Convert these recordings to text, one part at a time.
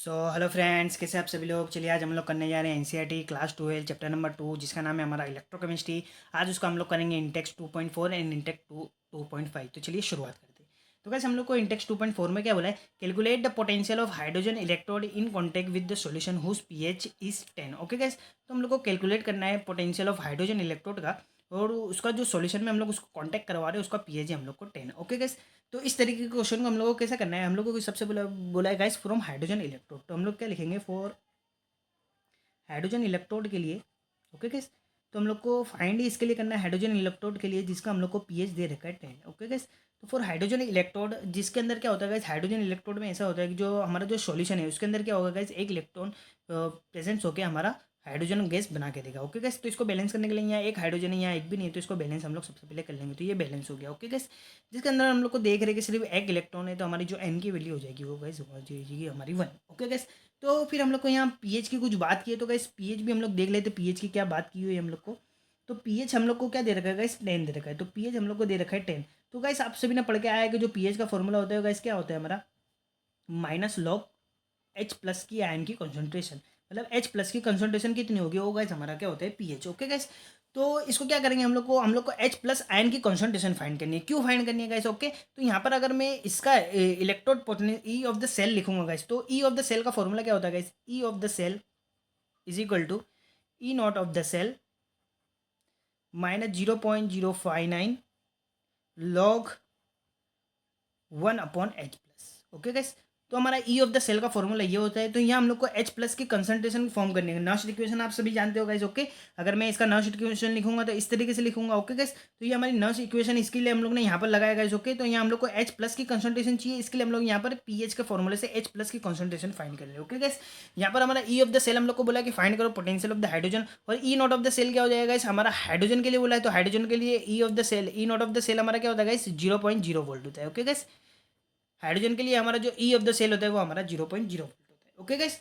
Hello friends, कैसे आप सभी लोग। चलिए आज हम लोग करने जा रहे हैं एनसीईआरटी क्लास 12 चैप्टर नंबर 2, जिसका नाम है हमारा इलेक्ट्रोकेमिस्ट्री। आज उसको हम लोग करेंगे इंटेक्स 2.4 एंड इंटेक्स 2.5। तो चलिए शुरुआत करते हैं। तो कैसे हम लोग को इंटेक्स 2.4 में क्या बोला है, calculate the potential of hydrogen electrode in contact with the solution whose pH is 10। Okay guys, तो हम लोग को कैलकुलेट करना है पोटेंशियल ऑफ हाइड्रोजन इलेक्ट्रोड का, और उसका जो सॉल्यूशन में हम लोग उसको कांटेक्ट करवा रहे हैं उसका पीएच हम लोग को 10। ओके गैस, तो इस तरीके के क्वेश्चन को हम लोग को कैसे करना है, हम लोग को सबसे बोला है गाइस फ्रॉम हाइड्रोजन इलेक्ट्रोड। तो हम लोग क्या लिखेंगे, फॉर हाइड्रोजन इलेक्ट्रोड के लिए। ओके गैस, तो हम लोग को फाइंड इसके लिए करना है हाइड्रोजन इलेक्ट्रोड के लिए जिसका हम लोग को पीएच दे रखा है 10। ओके गैस, तो फॉर हाइड्रोजन इलेक्ट्रोड जिसके अंदर क्या होता है गाइस, हाइड्रोजन इलेक्ट्रोड में ऐसा होता है कि जो हमारा जो सॉल्यूशन है उसके अंदर क्या होगा गाइस, एक इलेक्ट्रॉन प्रेजेंस होकर हमारा हाइड्रोजन गैस बना के देगा। ओके गैस, तो इसको बैलेंस करने के लिए यहाँ एक हाइड्रोजन है, यहाँ एक भी नहीं है, तो इसको बैलेंस हम लोग सबसे पहले कर लेंगे। तो ये बैलेंस हो गया। ओके गैस, जिसके अंदर हम लोग को देख रहे हैं कि सिर्फ एक इलेक्ट्रॉन है, तो हमारी जो एन की वैल्यू हो जाएगी वो गैस हो जाएगी हमारी 1। ओके गैस, तो फिर हम लोग को यहाँ पीएच की कुछ बात की है, तो गाइस पीएच भी हम लोग देख लेते, पीएच की क्या बात की हुई है हम लोग को। तो पीएच हम लोग को क्या दे रखा है गाइस, 10 दे रखा है। तो पीएच हम लोग को दे रखा है 10। तो गाइस आप सभी ने पढ़ के आया है कि जो पीएच का फॉर्मूला होता है गाइस क्या होता है हमारा, माइनस लॉग एच प्लस की आयन की कॉन्सेंट्रेशन। मतलब एच प्लस की कॉन्सेंट्रेशन कितनी होगी वो गाइस हमारा क्या होता है, पीएच। ओके गाइस, तो इसको क्या करेंगे, हम लोग को एच प्लस आयन की कॉन्सेंट्रेशन फाइंड करनी है। क्यों फाइंड करनी है गाइस? ओके, तो यहाँ पर अगर मैं इसका electrode potential E of the cell लिखूंगा गाइस, तो ई ऑफ द सेल का फॉर्मूला क्या होता है guys, E of the cell is equal to E naught of the cell minus 0.059 log 1/H+। Okay guys, तो हमारा ई ऑफ द सेल का formula ये होता है। तो यहाँ हम लोग को H प्लस की कंसंट्रेशन फॉर्म करनी है। नॉस्ट इक्वेशन आप सभी जानते हो गाइस। ओके, अगर मैं इसका नॉस्ट इक्वेशन लिखूंगा तो इस तरीके से लिखूंगा। ओके गाइस, तो ये हमारी नॉस्ट इक्वेशन इसके लिए हम लोग ने यहाँ पर लगाया गाइस। ओके, तो यहाँ हम लोग को H प्लस की कंसंट्रेशन चाहिए, इसके लिए हम लोग यहाँ पर पीएच के फॉर्मूले से H प्लस की कंसंट्रेशन फाइंड कर रहे हैं। ओके गाइस, यहाँ पर हमारा ई ऑफ द सेल हम लोग को बोला कि फाइंड करो पोटेंशियल ऑफ द हाइड्रोजन, और ई नॉट ऑफ द सेल क्या हो जाएगा गाइस, हमारा हाइड्रोजन के लिए बोला है। तो हाइड्रोजन के लिए E of the cell, E naught of the cell हमारा क्या होता है गाइस, 0.0 वोल्ट होता है। ओके गाइस, हाइड्रोजन के लिए हमारा जो ई ऑफ द सेल होता है वो हमारा 0.0 वोल्ट होता है। ओके गाइस,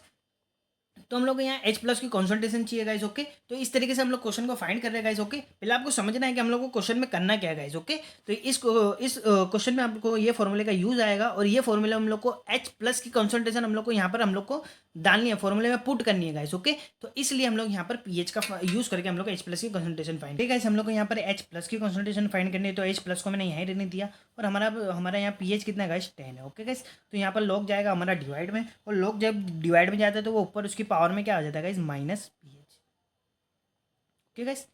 तो हम लोग को यहाँ H प्लस की कॉन्सेंट्रेशन चाहिए गाइस। ओके, तो इस तरीके से हम लोग क्वेश्चन को फाइंड कर रहे हैं गाइस। ओके, पहले आपको समझना है कि हम लोग को क्वेश्चन में करना क्या है गाइस। ओके, तो इस क्वेश्चन में आपको ये फॉर्मूले का यूज आएगा, और ये फॉर्मूले हम लोग को H प्लस की कॉन्सेंट्रेशन हम लोग को यहाँ पर हम लोग को डालनी है, फॉर्मूले में पुट करनी है गाइस। ओके, तो इसलिए हम लोग यहाँ पर पीएच का यूज करके हम लोग H प्लस की कॉन्सेंट्रेशन फाइंड ठीक है गाइस। हम लोग को यहाँ पर H प्लस की कॉन्सेंट्रेशन फाइंड करनी है, तो H प्लस को मैंने यहाँ रहने दिया, और हमारा हमारा यहाँ पीएच कितना है गाइस, 10 है। ओके गाइस, तो यहाँ पर लॉग जाएगा हमारा डिवाइड में, और लॉग जब डिवाइड में जाता है तो वो ऊपर उसकी पावर में क्या आ जाता है guys, minus pH. Okay guys,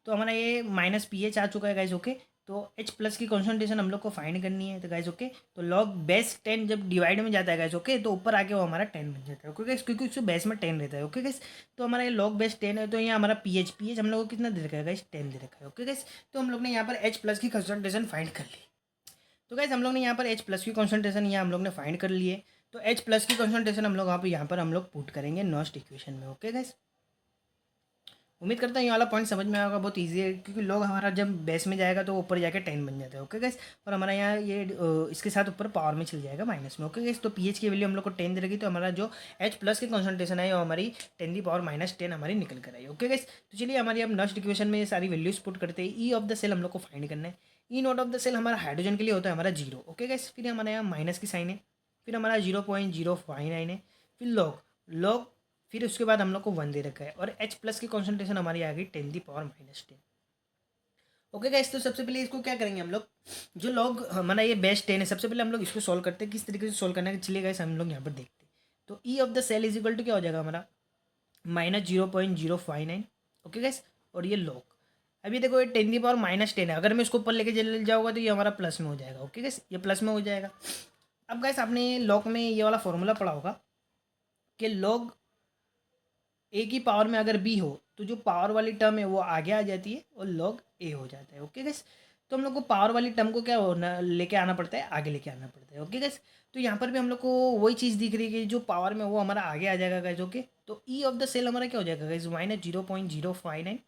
तो हमारा ये माइनस पीएच आ चुका है गाइस। ओके, तो H प्लस की कॉन्सेंट्रेशन हम लोग को फाइंड करनी है। तो गाइस ओके, तो लॉग बेस 10 जब डिवाइड में जाता है गाइस, ओके, तो ऊपर आके वो हमारा 10 बन जाता है। ओके गाइस, क्योंकि उसके बेस में 10 रहता है। ओके गाइस, तो हमारा ये लॉग बेस 10 है, तो यहाँ हमारा पीएच हम लोग को कितना दे रखा है गाइस, 10 दे रखा है। ओके गाइस, तो हम लोग ने यहाँ पर H प्लस की कॉन्सेंट्रेशन फाइंड कर ली। तो गाइस हम लोग ने यहाँ पर H प्लस की कॉन्सेंट्रेशन यहाँ हम लोग ने फाइंड कर लिए। तो H प्लस की कॉन्सेंट्रेशन हम लोग यहाँ पर हम लोग पुट करेंगे नॉस्ट इक्वेशन में। ओके गाइस, उम्मीद करता हूँ ये वाला पॉइंट समझ में आएगा, बहुत इजी है, क्योंकि लोग हमारा जब बेस में जाएगा तो ऊपर जाके 10 बन जाता है। ओके गाइस, और हमारा यहाँ ये इसके साथ ऊपर पावर में चल जाएगा माइनस में। ओके गाइस, तो पीएच की वैल्यू हम लोग को 10 दे रही, तो हमारा जो H प्लस की कॉन्सेंट्रेशन है वो हमारी 10 की पावर -10 हमारी निकल कर आई। ओके गाइस, तो चलिए हमारी अब नेक्स्ट इक्वेशन में ये सारी वैल्यूज पुट करते हैं। ई ऑफ द सेल हम लोग को फाइंड करना है। ई नॉट ऑफ द सेल हमारा हाइड्रोजन के लिए होता है हमारा 0। ओके गाइस, फिर हमारे यहाँ माइनस की साइन है, फिर हमारा 0.059 है, फिर लॉग लॉग फिर उसके बाद हम लोग को 1 दे रखा है, और H प्लस की कॉन्सेंट्रेशन हमारी आ गई 10 की पावर -10। ओके गाइस, तो सबसे पहले इसको क्या करेंगे हम लोग, जो लॉग हमारा ये बेस 10 है, सबसे पहले हम लोग इसको सॉल्व करते हैं। किस तरीके से सॉल्व करना है चलिए गाइस हम लोग यहाँ पर देखते हैं। तो E of the cell is equal to क्या हो जाएगा हमारा, -0.059। ओके गाइस, और ये लॉग, अभी देखो ये 10 की पावर -10 है, अगर मैं इसको ऊपर लेके चल जाऊँगा तो ये हमारा प्लस में हो जाएगा। ओके गाइस, ये प्लस में हो जाएगा। अब गाइस आपने लॉग में ये वाला फॉर्मूला पढ़ा होगा कि लॉग ए की पावर में अगर बी हो तो जो पावर वाली टर्म है वो आगे आ जाती है और लॉग ए हो जाता है। ओके गैस, तो हम लोग को पावर वाली टर्म को क्या होना लेके आना पड़ता है, आगे लेके आना पड़ता है। ओके गैस, तो यहाँ पर भी हम लोग को वही चीज़ दिख रही है कि जो पावर में वो हमारा आगे आ जाएगा गैस। ओके, तो ई ऑफ द सेल हमारा क्या हो जाएगा गैस, -0.059,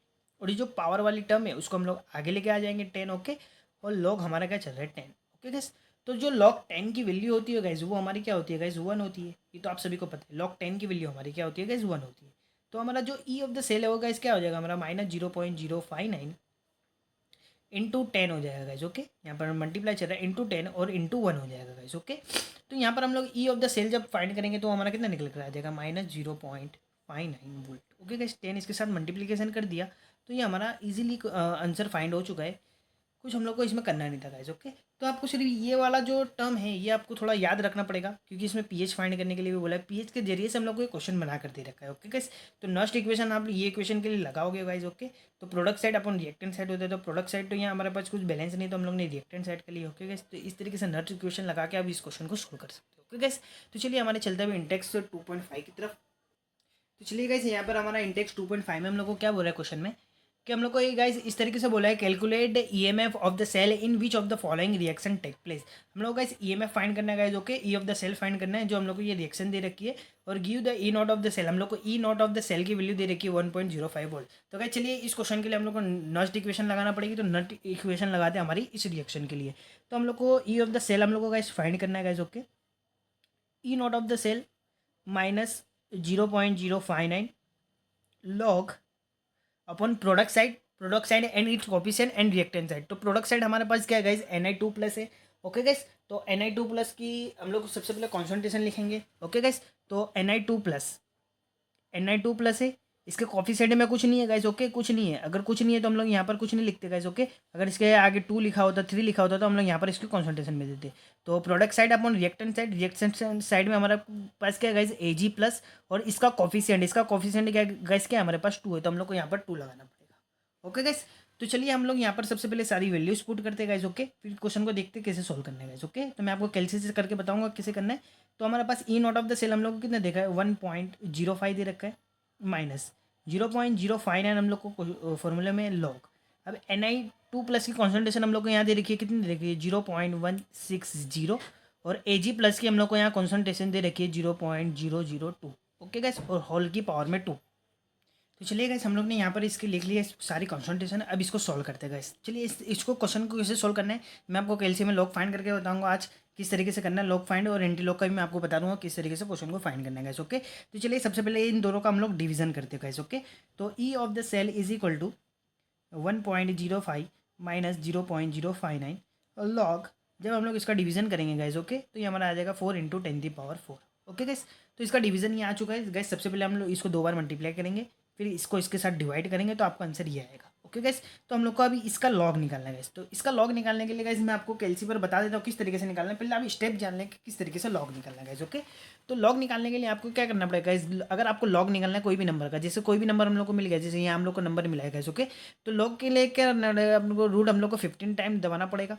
और ये जो पावर वाली टर्म है उसको हम लोग आगे लेके आ जाएंगे 10। ओके, और लॉग हमारा क्या चल रहा है 10। ओके गैस, तो जो लॉग 10 की वैल्यू होती है गैस वो हमारी क्या होती है गैस, 1 होती है। ये तो आप सभी को पता है, लॉग 10 की वैल्यू हमारी क्या होती है गैस, 1 होती है। तो हमारा जो ई ऑफ द सेल होगा इस क्या हो जाएगा हमारा -0.059 इंटू 10 हो जाएगा गाइज। ओके, यहाँ पर मल्टीप्लाई चल रहा है इंटू 10 और इंटू 1 हो जाएगा गाइज। ओके, तो यहाँ पर हम लोग ई ऑफ द सेल जब फाइंड करेंगे तो हमारा कितना निकल कर आ जाएगा -0.59 वोल्ट। ओके गाइज, 10 इसके साथ मल्टीप्लीकेशन कर दिया तो ये हमारा इजीली आंसर फाइंड हो चुका है। कुछ हम लोग को इसमें करना नहीं था गाइज। ओके, तो आपको सिर्फ ये वाला जो टर्म है ये आपको थोड़ा याद रखना पड़ेगा, क्योंकि इसमें पीएच फाइंड करने के लिए भी बोला है। पीएच के जरिए से हम लोग को एक क्वेश्चन बना कर दे रखा है। ओके गाइज, तो नेक्स्ट इक्वेशन आप ये इक्वेशन के लिए लगाओगे गाइज। ओके, तो प्रोडक्ट साइड अपन रिएक्टेंट साइड होते हैं, तो प्रोडक्ट साइड तो यहाँ हमारे पास कुछ बैलेंस नहीं, तो हम लोग ने रिएक्टेंट साइड के लिए। ओके गाइज, तो इस तरीके से नेक्स्ट इक्वेशन लगा के आप इस क्वेश्चन को सोल्व कर सकते हो। ओके गाइज, तो चलिए हमारे चलते हुए इंटेक्स 2.5 की तरफ। तो चलिए गाइज, यहाँ पर हमारा इंटेक्स 2.5 में हम लोग को क्या बोल रहा है क्वेश्चन में कि हम लोग को ये गाइज इस तरीके से बोला है, calculate EMF of the cell in which of the following reaction take place. हम लोग गाइज ईएमएफ फाइंड करना है guys. Okay, E of the cell find करना है जो हम लोग को ये रिएक्शन दे रखी है, और give the E naught of the cell. हम लोग को E naught of the cell की वैल्यू दे रखी है 1.05 वोल्ट। तो गाइज चलिए इस क्वेश्चन के लिए हम लोग को नेक्स्ट इक्वेशन लगाना पड़ेगी, तो नेक्स्ट इक्वेशन लगाते हैं हमारी इस रिएक्शन के लिए। तो हम लोग को ई ऑफ द सेल हम लोग को गाइज फाइंड करना है guys. Okay, E naught of the cell -0.059 log upon product side and its coefficient and reactant side. तो प्रोडक्ट साइड हमारे पास क्या है गाइज, Na2+ है। ओके गाइज, तो Na2+ की हम लोग सबसे पहले कॉन्सेंट्रेशन लिखेंगे। ओके गाइज, तो Na2+ है, इसके कोफिशिएंट में कुछ नहीं है गाइज। ओके, कुछ नहीं है, अगर कुछ नहीं है तो हम लोग यहाँ पर कुछ नहीं लिखते गाइज। ओके, अगर इसके आगे 2 लिखा होता, 3 लिखा होता तो हम लोग यहाँ पर इसकी कॉन्सेंट्रेशन में देते। तो product side upon reactant side में हमारे पास क्या है गाइज, Ag+, और इसका कॉफिशिएंट क्या है गाइज, क्या है हमारे पास 2 है, तो हम लोग को यहाँ पर 2 लगाना पड़ेगा। ओके गाइज, तो चलिए हम लोग यहाँ पर सबसे पहले सारी वैल्यूज पुट करते हैं गाइज। ओके, फिर क्वेश्चन को देखते हैं कैसे सोल्व करना है गाइज। ओके, तो मैं आपको कैलकुलेशन करके बताऊंगा कैसे करना है। तो हमारे पास ई नॉट ऑफ द सेल हम लोग को कितना देखा है, 1.05 दे रखा है, माइनस 0.059 हम लोग को फॉर्मूले में लॉग। अब Na2+ की कॉन्सेंट्रेशन हम लोग को यहाँ दे रखी है, कितनी दे रखी है, 0.160, और Ag+ की हम लोग को यहाँ कॉन्सेंट्रेशन दे रखी है 0.002। ओके गाइस, और होल की पावर में 2। तो चलिए गाइस, हम लोग ने यहाँ पर इसकी लिख ली है सारी कॉन्सेंट्रेशन। अब इसको सॉल्व करते हैं गाइस। चलिए इसको क्वेश्चन को कैसे सॉल्व करना है मैं आपको कैलसी में लॉग फाइंड करके बताऊंगा आज किस तरीके से करना है लॉग फाइंड, और एंटी लॉग का भी मैं आपको बता दूंगा किस तरीके से क्वेश्चन को फाइंड करना है गाइस। ओके, तो चलिए सबसे पहले इन दोनों का हम लोग डिवीजन करते हैं गाइस। ओके, तो E of the cell is equal to 1.05 minus 0.059 और लॉग, जब हम लोग इसका डिवीजन करेंगे गाइस। ओके, तो ये हमारा आ जाएगा 4 × 10⁴। ओके गाइस, तो इसका डिवीजन ये आ चुका है गाइस। सबसे पहले हम लोग इसको 2 बार मल्टीप्लाई करेंगे, फिर इसको इसके साथ डिवाइड करेंगे, तो आपका आंसर ये आएगा। ओके गाइस, तो हम लोग को अभी इसका लॉग निकालना है गाइस। तो इसका लॉग निकालने के लिए गाइस मैं आपको कैलसी पर बता देता हूँ किस तरीके से निकालना है। पहले आप स्टेप जान लें कि किस तरीके से लॉग निकालना है गाइस। ओके, तो लॉग निकालने के लिए आपको क्या करना पड़ेगा गाइस, अगर आपको लॉग निकालना है कोई भी नंबर का, जैसे कोई भी नंबर हम लोग को मिल गया, जैसे यहाँ हम लोग को नंबर मिला है गाइस। ओके, तो लॉग के लिए क्या करना पड़ेगा, हम लोग को रूट हम लोग को 15 टाइम दबाना पड़ेगा,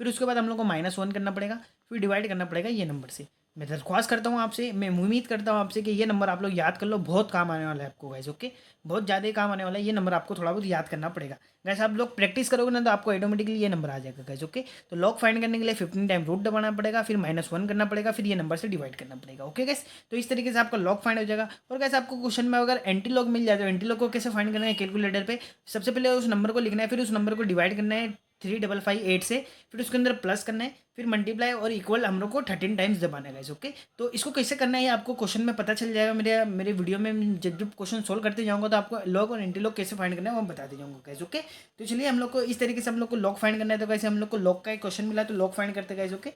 फिर उसके बाद हम लोग को -1 करना पड़ेगा, फिर डिवाइड करना पड़ेगा ये नंबर से। मैं दरख्वास्त करता हूँ आपसे, मैं उम्मीद करता हूँ आपसे कि ये नंबर आप लोग याद कर लो, बहुत काम आने वाला है आपको गाइस। ओके, बहुत ज़्यादा ही काम आने वाला है, ये नंबर आपको थोड़ा बहुत याद करना पड़ेगा गाइस। आप लोग प्रैक्टिस करोगे ना तो आपको ऑटोमेटिकली ये नंबर आ जाएगा गाइस। ओके, तो लॉग फाइंड करने के लिए 15 टाइम रूट दबाना पड़ेगा, फिर -1 करना पड़ेगा, फिर ये नंबर से डिवाइड करना पड़ेगा। ओके गाइस, तो इस तरीके से आपका लॉग फाइंड हो जाएगा। और गाइस आपको क्वेश्चन में अगर एंटी लॉग मिल जाए तो एंटी लॉग को कैसे फाइंड करना है, कैलकुलेटर पे सबसे पहले उस नंबर को लिखना है, फिर उस नंबर को डिवाइड करना है 3558 से, फिर उसके अंदर प्लस करना है, फिर मल्टीप्लाई और इक्वल हम लोग को 13 टाइम्स दबाना है गाइस। ओके, तो इसको कैसे करना है ये आपको क्वेश्चन में पता चल जाएगा। मेरे वीडियो में जब जब क्वेश्चन सोल्व करते जाऊंगा तो आपको लॉग और एंटी लॉग कैसे फाइंड करना है वो बताते जाऊंगा गाइस। ओके, तो चलिए हम लोग को इस तरीके से हम लोग को लॉग फाइंड करना है। तो गाइस हम लोग को लॉग का एक क्वेश्चन मिला तो लॉग फाइंड करते गाइस। ओके,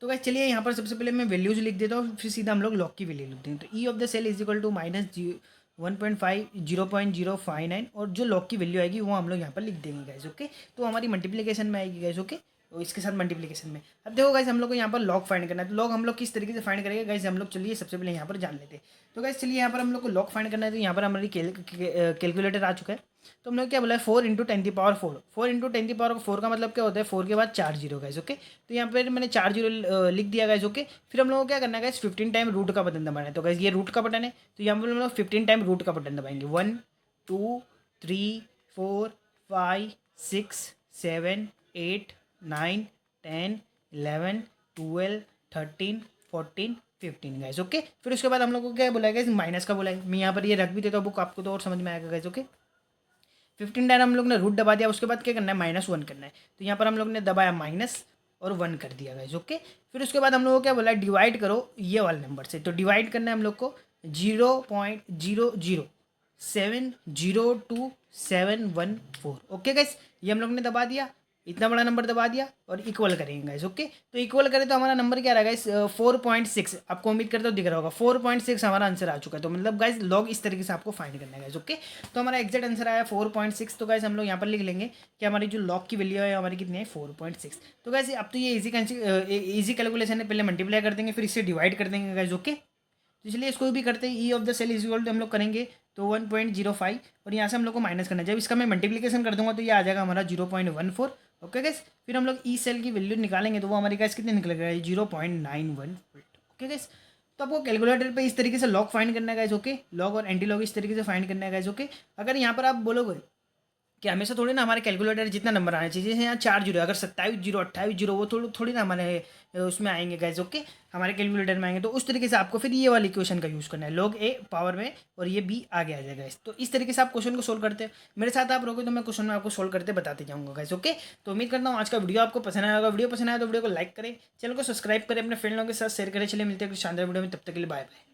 तो गाइस चलिए यहाँ पर सबसे पहले मैं वैल्यूज लिख देता हूँ, फिर सीधा हम लोग लॉग की वैल्यू लिखते हैं। तो E of the cell is equal to -1.5 0.059, और जो लॉग की वैल्यू आएगी वो हम लोग यहाँ पर लिख देंगे गाइस। ओके, तो हमारी मल्टीप्लिकेशन में आएगी गाइस। ओके, तो इसके साथ मल्टीप्लिकेशन में अब देखो गाइस हम लोग को यहाँ पर लॉग फाइंड करना है। तो लॉग हम लोग किस तरीके से फाइंड करेंगे गाइस, हम लोग चलिए सबसे पहले यहाँ पर जान लेते हैं। तो गाइस चलिए यहाँ पर हम लोग को लॉग फाइंड करना है। तो यहाँ पर हमारी कैलकुलेटर आ चुका है। तो हम लोग क्या बोला है, 4 × 10⁴। 4 × 10⁴ का मतलब क्या होता है, 4 के बाद 4 जीरो गाइस। ओके, तो यहाँ पर मैंने 4 जीरो लिख दिया गाइस। ओके, फिर हम लोग को क्या करना है गाइस, 15 टाइम रूट का बटन दबाना है। तो गाइस ये रूट का बटन है, तो यहाँ पर हम लोग 15 टाइम रूट का बटन दबाएंगे। 1 2 3 4 5 6 7 8 9 10 11 12 13 14 15 गाइस। ओके, फिर उसके बाद हम लोग को क्या बोला है, माइनस का बोला है। मैं यहाँ पर ये रख भी देता हूँ बुक, आपको तो और समझ में आएगा गाइस। ओके, 15 टाइम हम लोग ने रूट दबा दिया, उसके बाद क्या करना है, -1 करना है। तो यहाँ पर हम लोग ने दबाया माइनस और 1 कर दिया गाइस। ओके, फिर उसके बाद हम लोग को क्या बोला है, डिवाइड करो ये वाले नंबर से। तो डिवाइड करना है हम लोग को 702,714। ओके गाइस, ये हम लोग ने दबा दिया, इतना बड़ा नंबर दबा दिया और इक्वल करेंगे गाइस। ओके, तो इक्वल करें तो हमारा नंबर क्या रहा गाइस, 4.6। आपको उम्मीद करता हूँ दिख रहा होगा, 4.6 हमारा आंसर आ चुका है। तो मतलब गाइस लॉग इस तरीके से आपको फाइंड करना है गाइस। ओके, तो हमारा एग्जैक्ट आंसर आया 4.6। तो गाइस हम लोग यहाँ पर लिख लेंगे कि हमारी जो लॉग की वैल्यू है हमारी कितनी है, 4.6। तो गाइस अब तो ये इजी कैलकुलेशन है, पहले मल्टीप्लाई कर देंगे फिर इससे डिवाइड कर देंगे गाइस। ओके, तो इसलिए इसको भी करते हैं, E of the cell is equal to हम लोग करेंगे तो 1.05 और यहाँ से हम लोग को माइनस करना है। जब इसका मैं मल्टीप्लिकेशन कर दूंगा तो ये आ जाएगा हमारा 0.14। ओके गैस, फिर हम लोग ई सेल की वैल्यू निकालेंगे तो वो हमारी गैस कितनी निकलेगा, 0.91 वोल्ट। ओके गैस, तो आपको कैलकुलेटर पे इस तरीके से लॉग फाइंड करना है गाइस। ओके, लॉग और एंटी लॉग इस तरीके से फाइंड करना है गाइस। ओके, अगर यहाँ पर आप बोलोगे कि हमेशा थोड़ी ना हमारे कैलकुलेटर जितना नंबर आना चाहिए, जैसे यहाँ 4 जीरो, अगर 27 जीरो 28 जीरो वो थोड़ी ना हमारे उसमें आएंगे गाइज। ओके, हमारे कैलकुलेटर में आएंगे। तो उस तरीके से आपको फिर ये वाली इक्वेशन का यूज़ करना है, लॉग ए पावर में और ये बी आगे आ जाएगा गाइज। तो इस तरीके से आप क्वेश्चन को सोल्व करते हैं, मेरे साथ आप रहोगे तो मैं क्वेश्चन में आपको सोल्व करते बताते जाऊँगा गाइज। ओके, तो उम्मीद करता हूँ आज का वीडियो आपको पसंद आया होगा। वीडियो पसंद आया तो वीडियो को लाइक करें, चैनल को सब्सक्राइब करें, अपने फ्रेंड लोगों के साथ शेयर करें। चलिए मिलते हैं कुछ शानदार वीडियो में, तब तक के लिए बाय बाय।